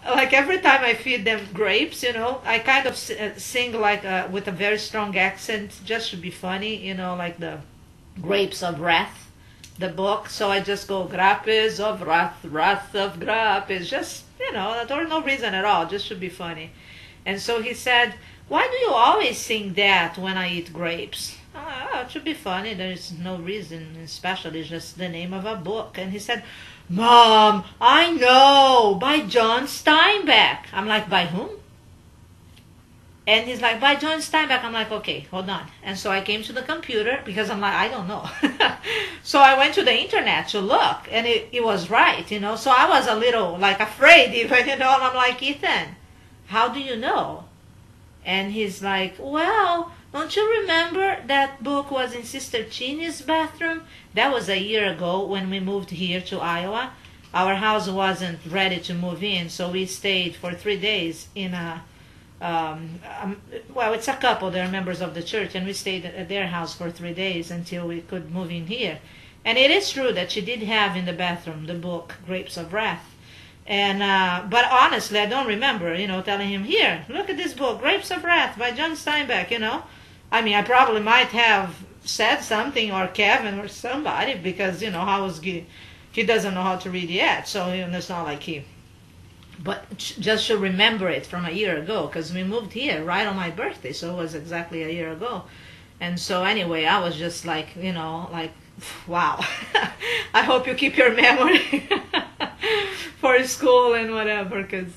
Like every time I feed them grapes, I kind of sing like with a very strong accent just to be funny, like the Grapes of Wrath, the book. So I just go grapes of wrath, wrath of grapes, just, for no reason at all, just to be funny. And so he said, why do you always sing that when I eat grapes? Oh, it should be funny. There's no reason, especially just the name of a book. And he said, Mom, I know, by John Steinbeck. I'm like, by whom? And he's like, by John Steinbeck. I'm like, okay, hold on. And so I came to the computer because I'm like, I don't know. So I went to the internet to look, and it was right, So I was a little like afraid even, and I'm like, Ethan, how do you know? And he's like, well, don't you remember that book was in Sister Chinny's bathroom? That was a year ago when we moved here to Iowa. Our house wasn't ready to move in, so we stayed for 3 days in a, well, it's a couple, they're members of the church, and we stayed at their house for 3 days until we could move in here. And it is true that she did have in the bathroom the book Grapes of Wrath. And but honestly, I don't remember, telling him, here, look at this book, Grapes of Wrath by John Steinbeck, I mean, I probably might have said something, or Kevin or somebody, because, he doesn't know how to read yet. So, it's not like he, but just to remember it from a year ago, because we moved here right on my birthday, so it was exactly a year ago. And so anyway, I was just like, like, wow. I hope you keep your memory for school and whatever, because